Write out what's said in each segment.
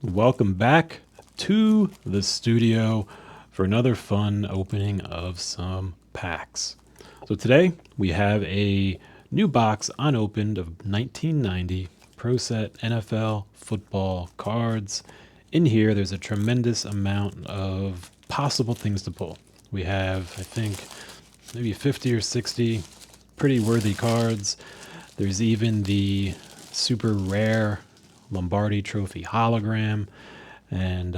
Welcome back to the studio for another fun opening of some packs. So today we have a new box unopened of 1990 Pro Set NFL football cards. In here, there's a tremendous amount of possible things to pull. We have, I think, maybe 50 or 60 pretty worthy cards. There's even the super rare Lombardi Trophy hologram, and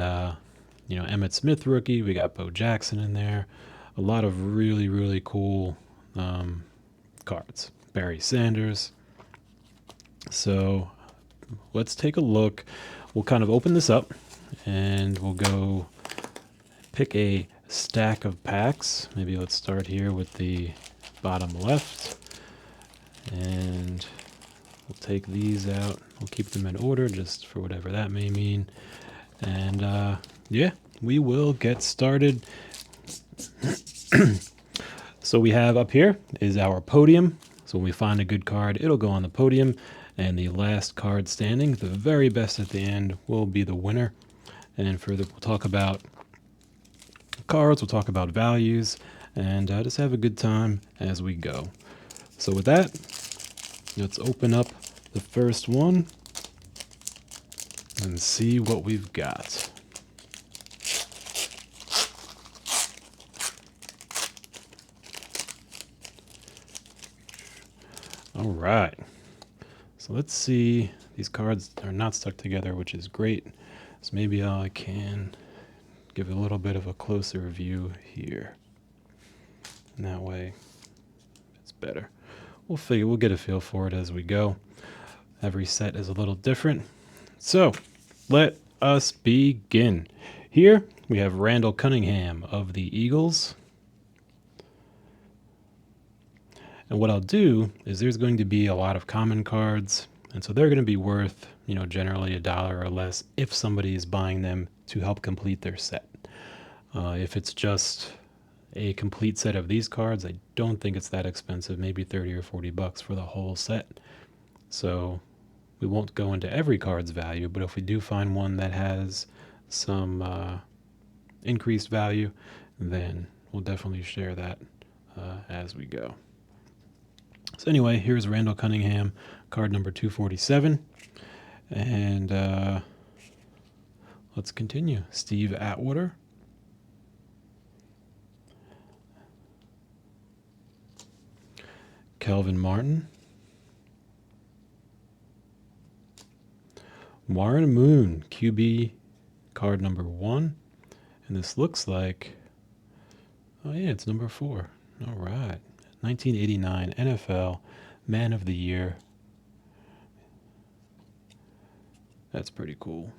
Emmett Smith rookie. We got Bo Jackson in there. A lot of really cool cards. Barry Sanders. So let's take a look. We'll kind of open this up, and we'll go pick a stack of packs. Maybe let's start here with the bottom left, and we'll take these out. We'll keep them in order just for whatever that may mean. And yeah, we will get started. So we have up here is our podium. So when we find a good card, it'll go on the podium. And the last card standing, the very best at the end, will be the winner. And further, we'll talk about cards, we'll talk about values, and just have a good time as we go. So with that, let's open up the first one and see what we've got. All right. So let's see. These cards are not stuck together, which is great. So maybe I can give a little bit of a closer view here. And that way it's better. We'll get a feel for it as we go. Every set is a little different. So let us begin. Here we have Randall Cunningham of the Eagles. And what I'll do is there's going to be a lot of common cards, and so they're going to be worth, generally $1 or less if somebody is buying them to help complete their set. If it's just a complete set of these cards, I don't think it's that expensive, maybe 30 or 40 bucks for the whole set. So we won't go into every card's value, but if we do find one that has some increased value, then we'll definitely share that as we go. So anyway, here's Randall Cunningham, card number 247. And let's continue. Steve Atwater. Kelvin Martin. Warren Moon, QB, card number 1. And this looks like, oh yeah, it's number 4. All right. 1989 NFL Man of the Year. That's pretty cool.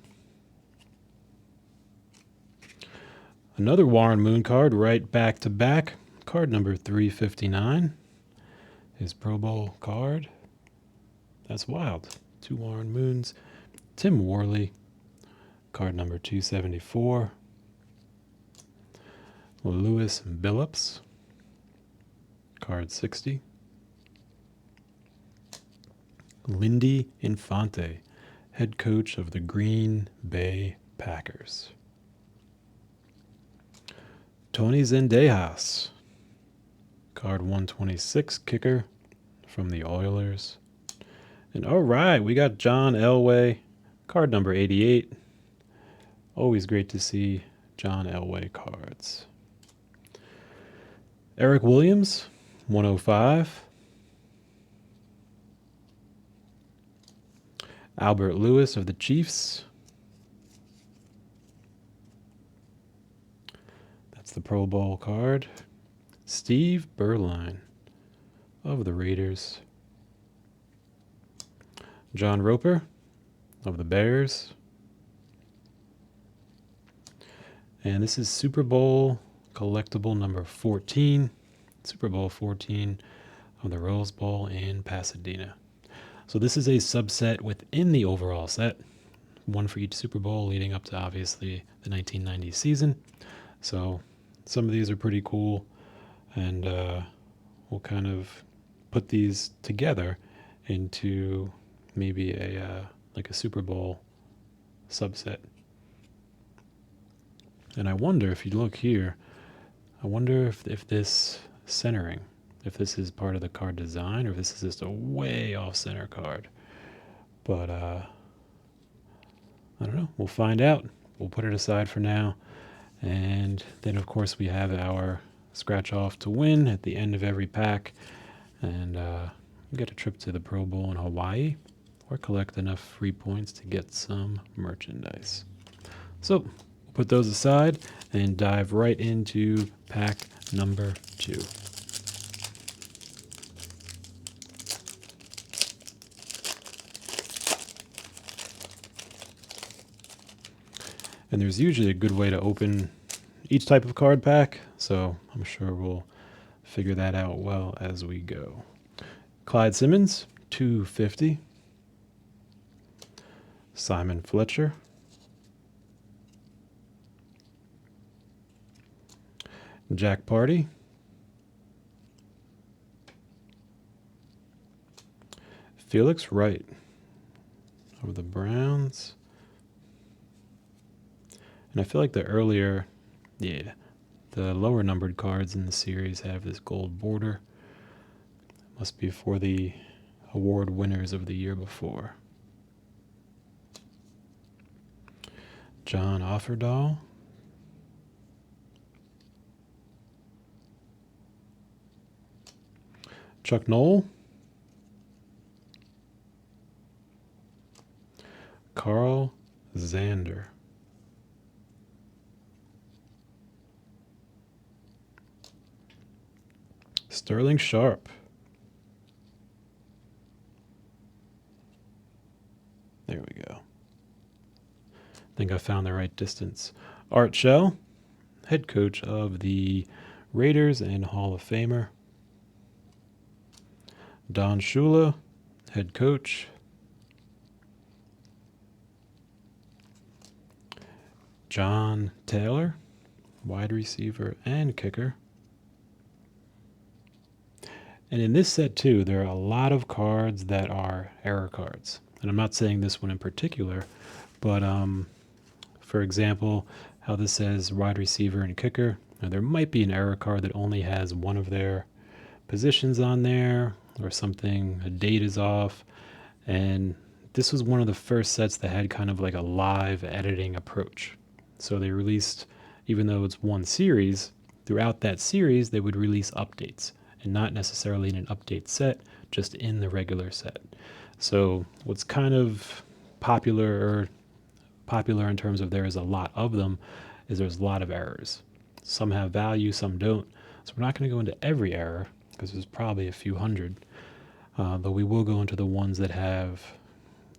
Another Warren Moon card right back to back. Card number 359. His Pro Bowl card. That's wild. 2 Warren Moons. Tim Worley. Card number 274. Lewis Billups. Card 60. Lindy Infante, head coach of the Green Bay Packers. Tony Zendejas, card 126, kicker from the Oilers. And all right, we got John Elway, card number 88. Always great to see John Elway cards. Eric Williams, 105. Albert Lewis of the Chiefs. That's the Pro Bowl card. Steve Berline of the Raiders. John Roper of the Bears. And this is Super Bowl collectible number 14. Super Bowl 14 of the Rose Bowl in Pasadena. So this is a subset within the overall set. One for each Super Bowl leading up to, obviously, the 1990 season. So some of these are pretty cool. And we'll kind of put these together into maybe like a Super Bowl subset. And I wonder if you look here, I wonder if this centering, if this is part of the card design or if this is just a way off center card. But I don't know. We'll find out. We'll put it aside for now. And then, of course, we have our scratch off to win at the end of every pack. And we get a trip to the Pro Bowl in Hawaii or collect enough free points to get some merchandise. So we'll put those aside and dive right into pack number 2. And there's usually a good way to open each type of card pack, so I'm sure we'll figure that out well as we go. Clyde Simmons, $250. Simon Fletcher. Jack Party. Felix Wright of the Browns. And I feel like the lower numbered cards in the series have this gold border. Must be for the award winners of the year before. John Offerdahl. Chuck Knoll. Carl Zander. Sterling Sharp. There we go. I think I found the right distance. Art Shell, head coach of the Raiders and Hall of Famer. Don Shula, head coach. John Taylor, wide receiver and kicker. And in this set, too, there are a lot of cards that are error cards. And I'm not saying this one in particular, but for example, how this says wide receiver and kicker. Now, there might be an error card that only has one of their positions on there or something, a date is off. And this was one of the first sets that had kind of like a live editing approach. So they released, even though it's one series, throughout that series, they would release updates. And not necessarily in an update set, just in the regular set. So what's kind of popular in terms of there is a lot of them, is there's a lot of errors. Some have value, some don't. So we're not going to go into every error, because there's probably a few hundred. But we will go into the ones that have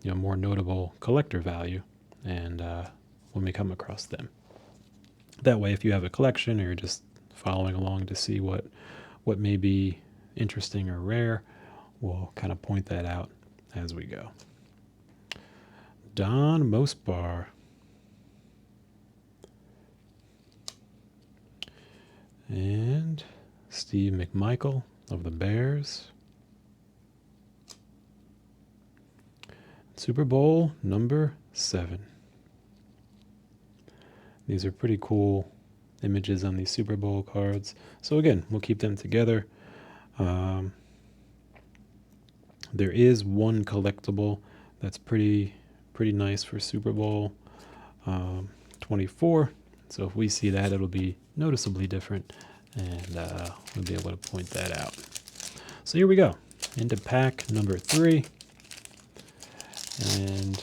more notable collector value, and when we come across them. That way, if you have a collection or you're just following along to see what may be interesting or rare, we'll kind of point that out as we go. Don Mosbar. And Steve McMichael of the Bears. Super Bowl number 7. These are pretty cool images on these Super Bowl cards. So again, we'll keep them together. There is one collectible that's pretty nice for Super Bowl 24. So if we see that, it'll be noticeably different, and we'll be able to point that out. So here we go, into pack number 3. And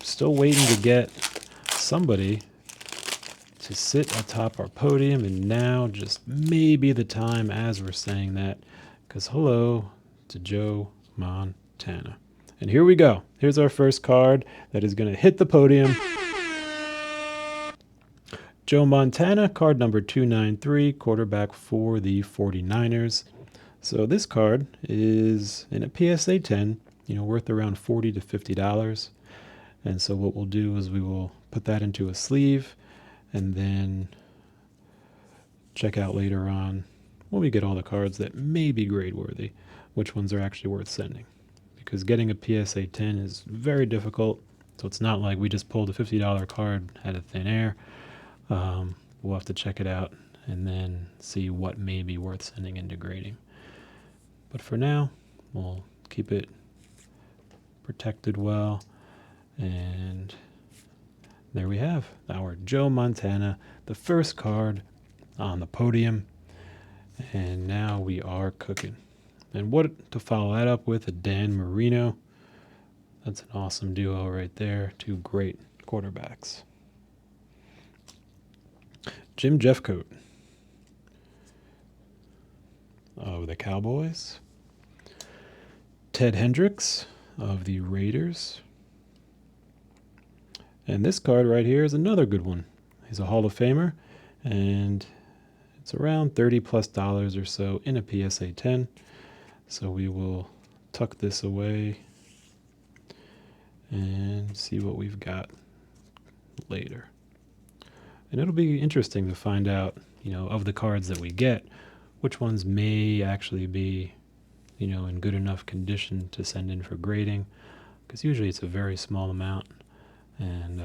still waiting to get somebody to sit atop our podium, and now just maybe the time as we're saying that, because hello to Joe Montana. And here we go. Here's our first card that is going to hit the podium. Joe Montana, card number 293, quarterback for the 49ers. So this card is in a PSA 10, worth around $40 to $50. And so what we'll do is we will put that into a sleeve and then check out later on when we get all the cards that may be grade worthy, which ones are actually worth sending. Because getting a PSA 10 is very difficult, So it's not like we just pulled a $50 card out of thin air. We'll have to check it out and then see what may be worth sending into grading. But for now, we'll keep it protected well. And there we have our Joe Montana, the first card on the podium. And now we are cooking. And what to follow that up with, a Dan Marino. That's an awesome duo right there. Two great quarterbacks. Jim Jeffcoat of the Cowboys. Ted Hendricks of the Raiders. And this card right here is another good one. He's a Hall of Famer, and it's around $30+ or so in a PSA 10. So we will tuck this away and see what we've got later. And it'll be interesting to find out, of the cards that we get, which ones may actually be, in good enough condition to send in for grading, because usually it's a very small amount, and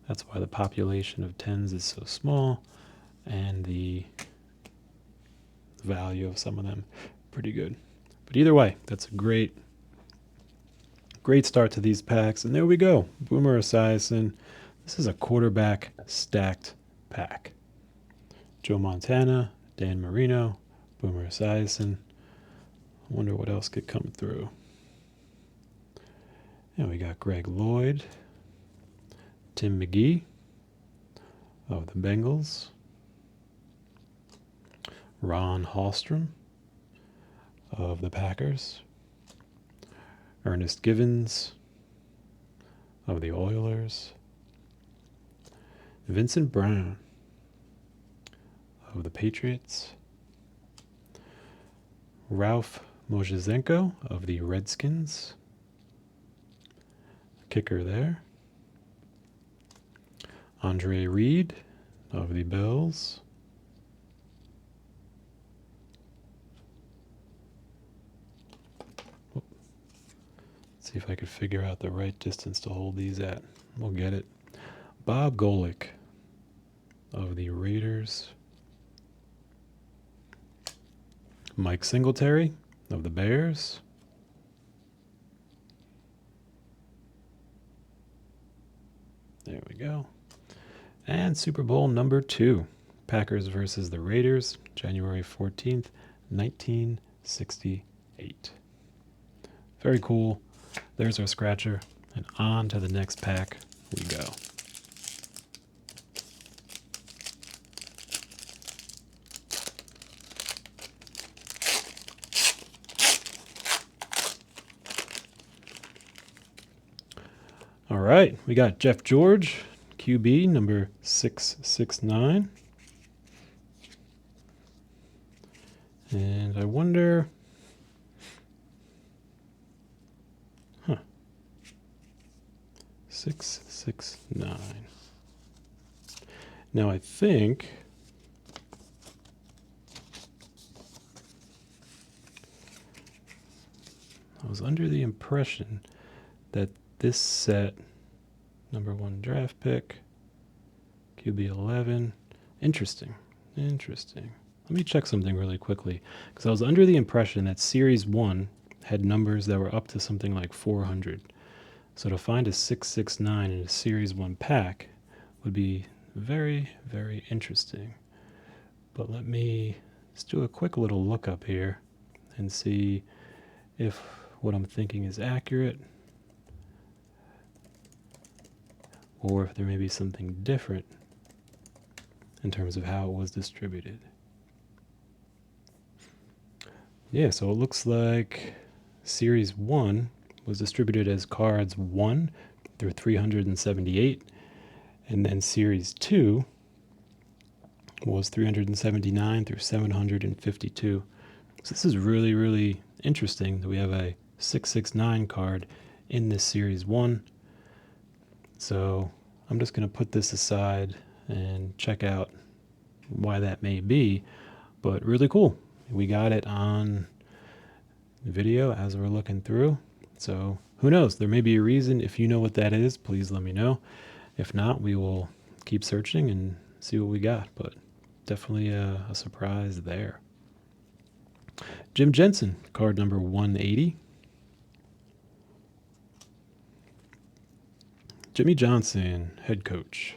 that's why the population of 10s is so small, and the value of some of them pretty good. But either way, that's a great start to these packs. And there we go, Boomer Esiason. This is a quarterback stacked pack. Joe Montana, Dan Marino, Boomer Esiason. I wonder what else could come through. And we got Greg Lloyd, Tim McGee of the Bengals, Ron Hallstrom of the Packers, Ernest Givens of the Oilers, Vincent Brown of the Patriots, Ralph Mojizenko of the Redskins, kicker there, Andre Reed of the Bills, see if I could figure out the right distance to hold these at. We'll get it. Bob Golick of the Raiders. Mike Singletary of the Bears. There we go. And Super Bowl number 2. Packers versus the Raiders, January 14th, 1968. Very cool. There's our scratcher, and on to the next pack we go. All right, we got Jeff George, QB, number 669. And I wonder... 669. Now I think I was under the impression that this set, number 1 draft pick, QB 11, interesting. Let me check something really quickly, because I was under the impression that Series 1 had numbers that were up to something like 400. So to find a 669 in a Series 1 pack would be very, very interesting. But let's do a quick little look up here and see if what I'm thinking is accurate, or if there may be something different in terms of how it was distributed. Yeah, so it looks like Series 1 was distributed as cards 1 through 378, and then Series 2 was 379 through 752. So this is really, really interesting that we have a 669 card in this Series 1. So I'm just going to put this aside and check out why that may be, but really cool. We got it on video as we're looking through. So who knows? There may be a reason. If you know what that is, please let me know. If not, we will keep searching and see what we got. But definitely a surprise there. Jim Jensen, card number 180. Jimmy Johnson, head coach.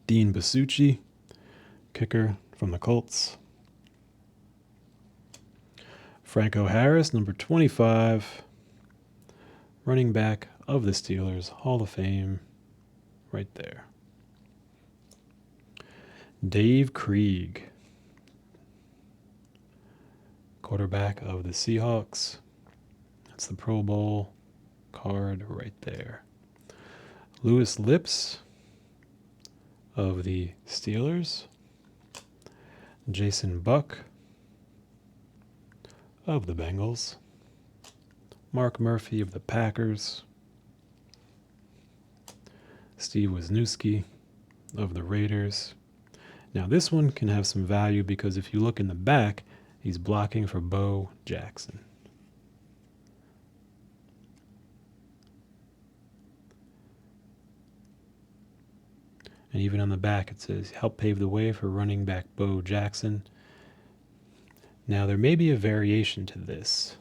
Dean Basucci, kicker from the Colts. Franco Harris, number 25, running back of the Steelers, Hall of Fame, right there. Dave Krieg, quarterback of the Seahawks. That's the Pro Bowl card right there. Louis Lips of the Steelers. Jason Buck of the Bengals. Mark Murphy of the Packers. Steve Wisniewski of the Raiders. Now this one can have some value because if you look in the back, he's blocking for Bo Jackson. And even on the back it says, help pave the way for running back Bo Jackson. Now there may be a variation to this.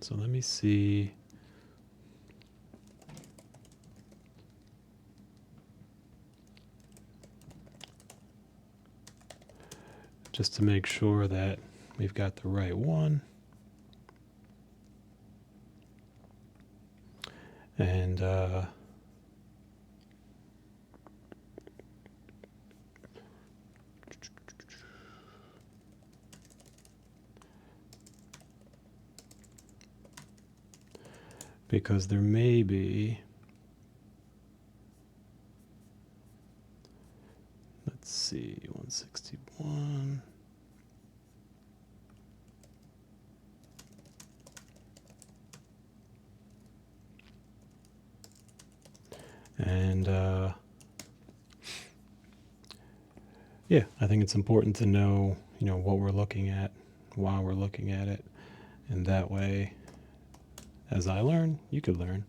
So let me see. Just to make sure that we've got the right one. And because there may be, let's see, 161. And yeah, I think it's important to know, what we're looking at, while we're looking at it, and that way, as I learn, you could learn,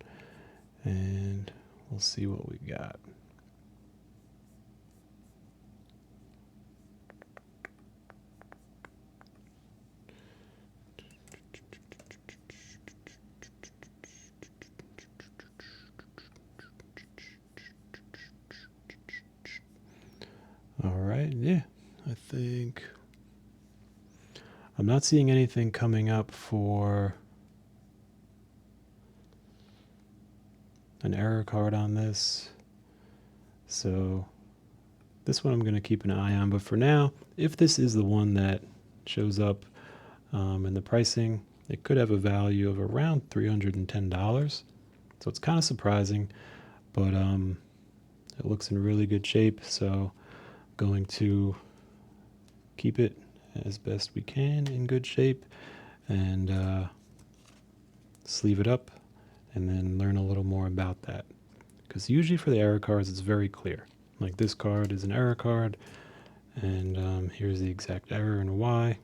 and we'll see what we got. All right, yeah, I think I'm not seeing anything coming up for an error card on this. So this one I'm going to keep an eye on. But for now, if this is the one that shows up in the pricing, it could have a value of around $310. So it's kind of surprising, but it looks in really good shape. So I'm going to keep it as best we can in good shape and sleeve it up and then learn a little more about that. Because usually for the error cards, it's very clear. Like this card is an error card, and here's the exact error and why.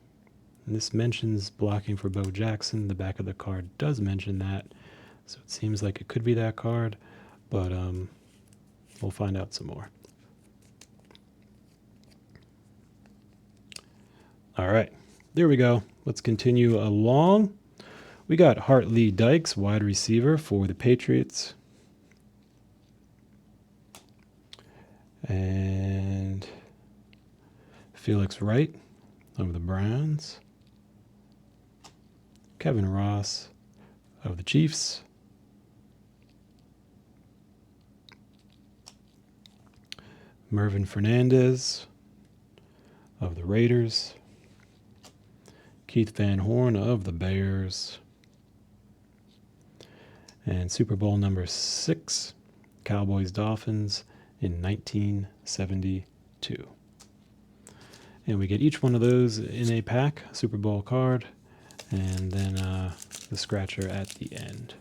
And this mentions blocking for Bo Jackson. The back of the card does mention that, so it seems like it could be that card, but we'll find out some more. All right, there we go. Let's continue along. We got Hartley Dykes, wide receiver for the Patriots. And Felix Wright of the Browns. Kevin Ross of the Chiefs. Mervin Fernandez of the Raiders. Keith Van Horn of the Bears. And Super Bowl number 6, Cowboys-Dolphins in 1972. And we get each one of those in a pack, Super Bowl card, and then the scratcher at the end.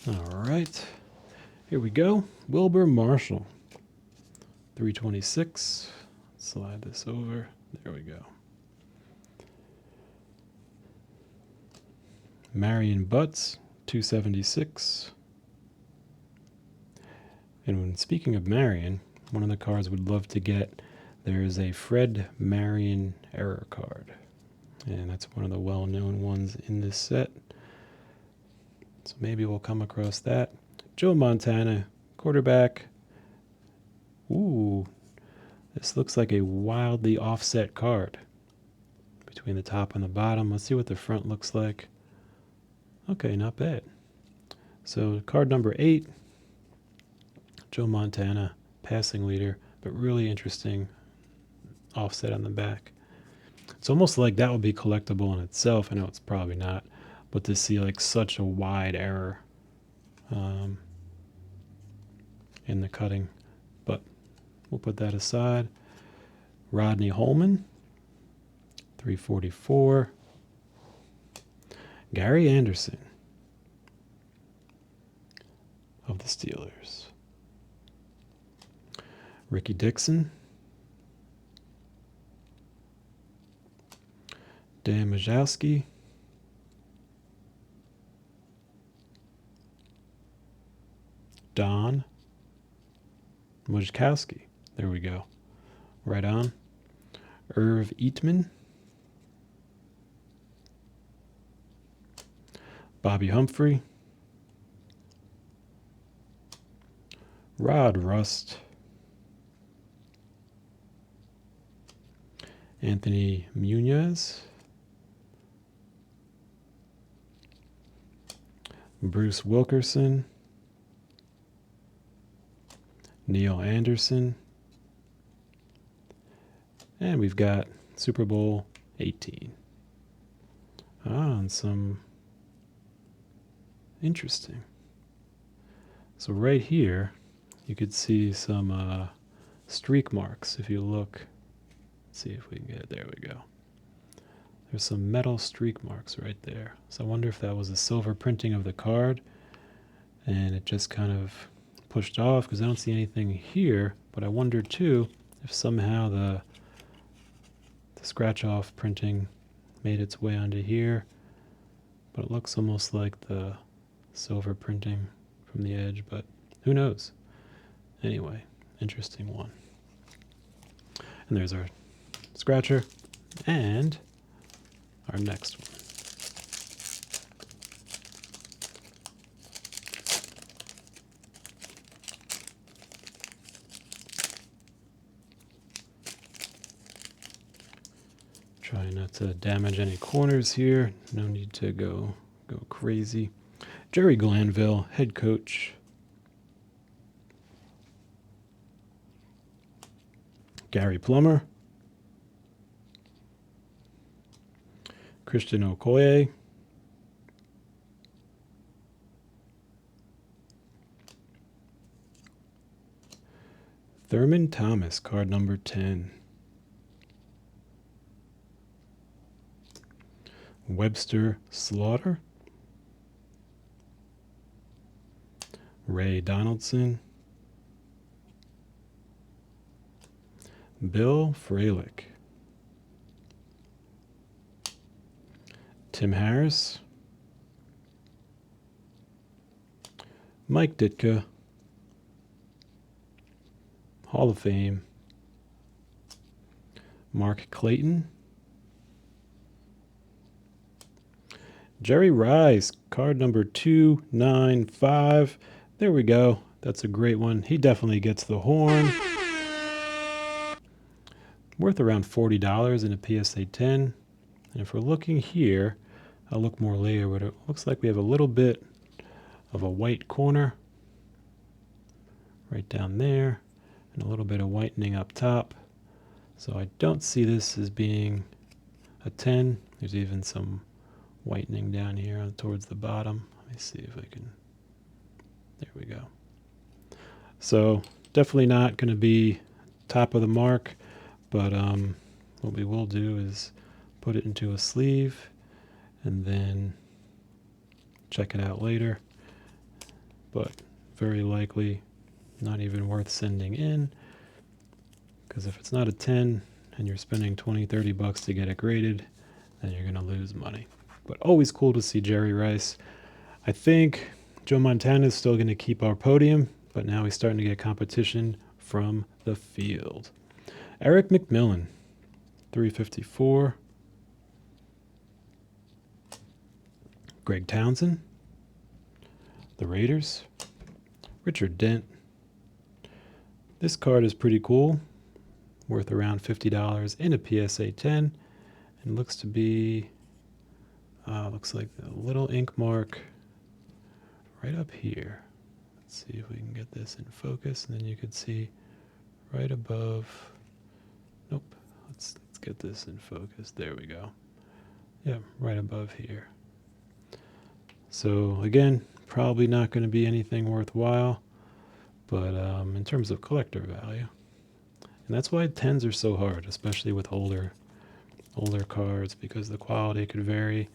All right, here we go. Wilbur Marshall, 326. Slide this over. There we go. Marion Butts, 276. And when speaking of Marion, one of the cards we'd love to get, there is a Fred Marion error card. And that's one of the well-known ones in this set. So maybe we'll come across that. Joe Montana, quarterback. Ooh, this looks like a wildly offset card between the top and the bottom. Let's see what the front looks like. Okay, not bad. So card number 8, Joe Montana, passing leader, but really interesting offset on the back. It's almost like that would be collectible in itself. I know it's probably not, but to see like such a wide error in the cutting. But we'll put that aside. Rodney Holman, 344. Gary Anderson of the Steelers. Ricky Dixon. Dan Wisniewski. Don Wisniewski. There we go. Right on. Irv Eatman. Bobby Humphrey. Rod Rust. Anthony Munoz. Bruce Wilkerson. Neil Anderson. And we've got Super Bowl 18. And some interesting. So right here, you could see some streak marks if you look. Let's see if we can get it. There we go. There's some metal streak marks right there. So I wonder if that was a silver printing of the card and it just kind of pushed off because I don't see anything here. But I wonder too if somehow the scratch off printing made its way onto here. But it looks almost like the silver printing from the edge, but who knows? Anyway, interesting one. And there's our scratcher and our next one. Try not to damage any corners here. No need to go crazy. Jerry Glanville, head coach. Gary Plummer. Christian Okoye. Thurman Thomas, card number 10. Webster Slaughter. Ray Donaldson. Bill Fralick. Tim Harris. Mike Ditka. Hall of Fame. Mark Clayton. Jerry Rice, card number 295. There we go. That's a great one. He definitely gets the horn. Worth around $40 in a PSA 10. And if we're looking here, I'll look more later, but it looks like we have a little bit of a white corner right down there and a little bit of whitening up top. So I don't see this as being a 10. There's even some whitening down here towards the bottom. Let me see if I can. There we go. So definitely not going to be top of the mark, but what we will do is put it into a sleeve and then check it out later. But very likely not even worth sending in. Because if it's not a 10 and you're spending 20, 30 bucks to get it graded, then you're going to lose money. But always cool to see Jerry Rice. I think Joe Montana is still going to keep our podium, but now he's starting to get competition from the field. Eric McMillan, 354. Greg Townsend, the Raiders. Richard Dent. This card is pretty cool, worth around $50 in a PSA 10, and looks to be, looks like a little ink mark right up here. Let's see if we can get this in focus, and then you can see right above. Nope. Let's get this in focus. There we go. Yeah, right above here. So again, probably not going to be anything worthwhile, but in terms of collector value, and that's why 10s are so hard, especially with older cards, because the quality could vary,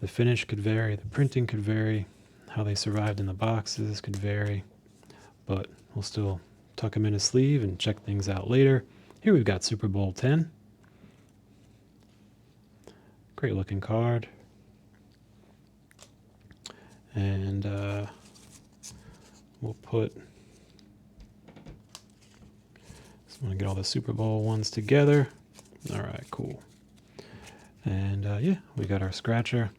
the finish could vary, the printing could vary, how they survived in the boxes could vary, but we'll still tuck them in a sleeve and check things out later. Here we've got Super Bowl 10. Great looking card. And we'll put, just want to get all the Super Bowl ones together. All right, cool. And yeah, we got our scratcher.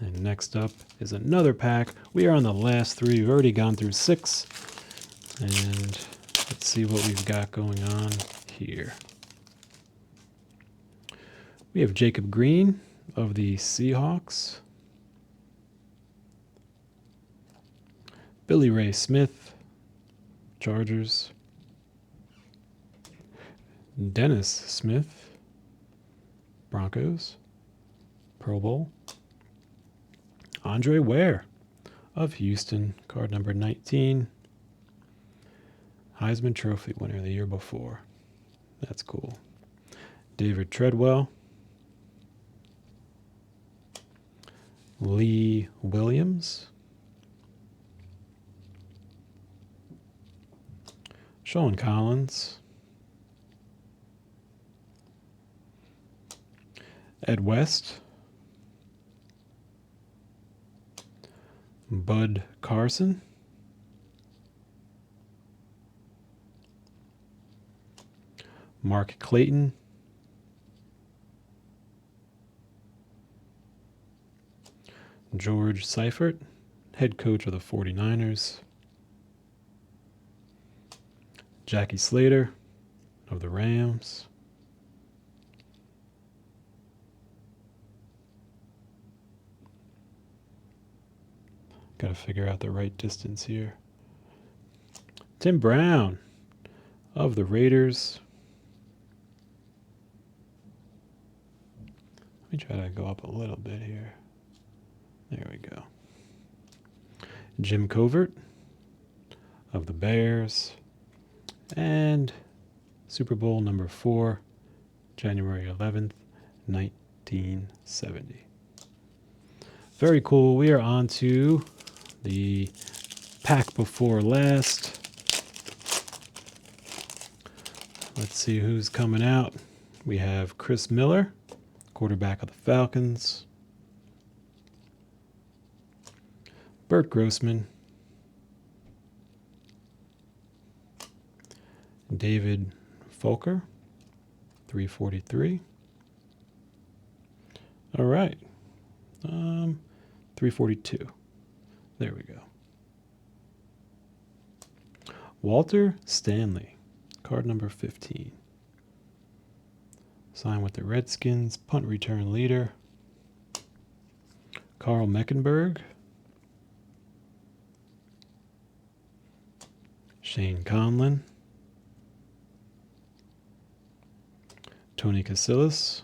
And next up is another pack. We are on the last 3. We've already gone through 6. And let's see what we've got going on here. We have Jacob Green of the Seahawks. Billy Ray Smith, Chargers. Dennis Smith, Broncos, Pro Bowl. Andre Ware of Houston, card number 19. Heisman Trophy winner the year before. That's cool. David Treadwell. Lee Williams. Sean Collins. Ed West. Bud Carson. Mark Clayton. George Seifert, head coach of the 49ers. Jackie Slater of the Rams. Got to figure out the right distance here. Tim Brown of the Raiders. Let me try to go up a little bit here. There we go. Jim Covert of the Bears. And Super Bowl number 4, January 11th, 1970. Very cool. We are on to the pack before last. Let's see who's coming out. We have Chris Miller, quarterback of the Falcons. Bert Grossman. David Folker, 343. All right. 342. There we go. Walter Stanley, card number 15. Signed with the Redskins, punt return leader. Carl Meckenberg. Shane Conlon. Tony Casillas.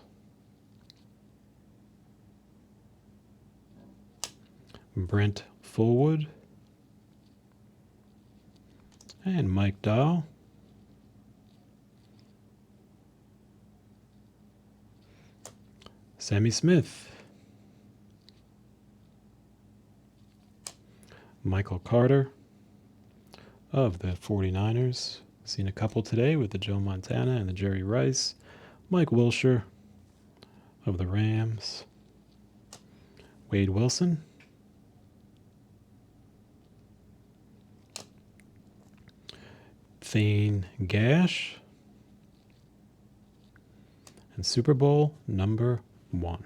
Brent Fullwood. And Mike Dahl. Sammy Smith. Michael Carter of the 49ers. Seen a couple today with the Joe Montana and the Jerry Rice. Mike Wilshire of the Rams. Wade Wilson. Thane Gash. And Super Bowl number 1.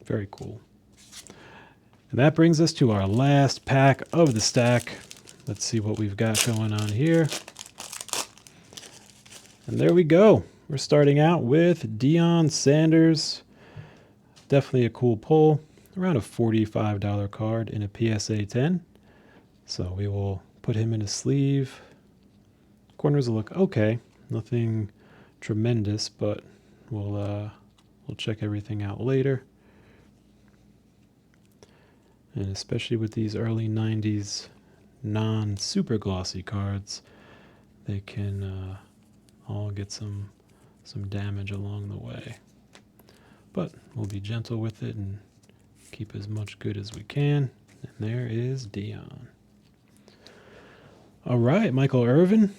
Very cool. And that brings us to our last pack of the stack. Let's see what we've got going on here. And there we go. We're starting out with Deion Sanders. Definitely a cool pull. Around a $45 card in a PSA 10. So we will put him in a sleeve. Corners will look okay. Nothing tremendous, but we'll check everything out later. And especially with these early 90s non-super glossy cards, they can all get some damage along the way. But we'll be gentle with it and keep as much good as we can. And there is Deion. All right, Michael Irvin.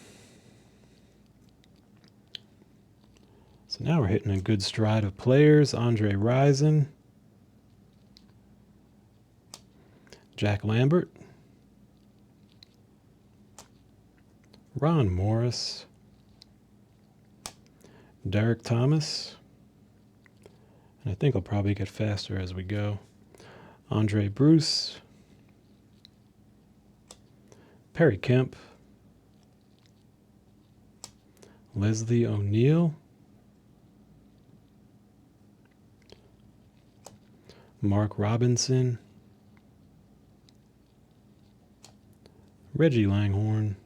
So now we're hitting a good stride of players. Andre Rison. Jack Lambert. Ron Morris. Derek Thomas. And I think I'll probably get faster as we go. Andre Bruce. Perry Kemp. Leslie O'Neal. Mark Robinson. Reggie Langhorne.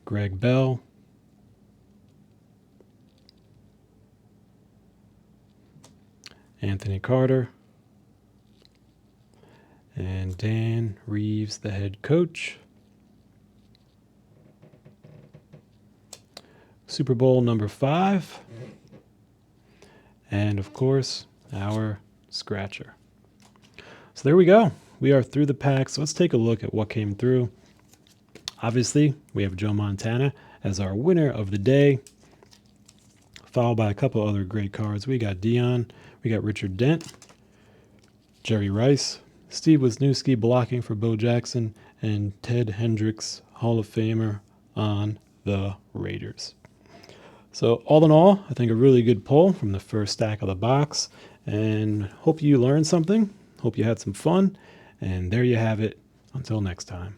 Greg Bell. Anthony Carter. And Dan Reeves, the head coach. Super Bowl number 5. And of course, our scratcher. So there we go. We are through the packs. Let's take a look at what came through. Obviously, we have Joe Montana as our winner of the day, followed by a couple other great cards. We got Deion, we got Richard Dent, Jerry Rice, Steve Wisniewski blocking for Bo Jackson, and Ted Hendricks, Hall of Famer on the Raiders. So all in all, I think a really good pull from the first stack of the box, and hope you learned something. Hope you had some fun, and there you have it. Until next time.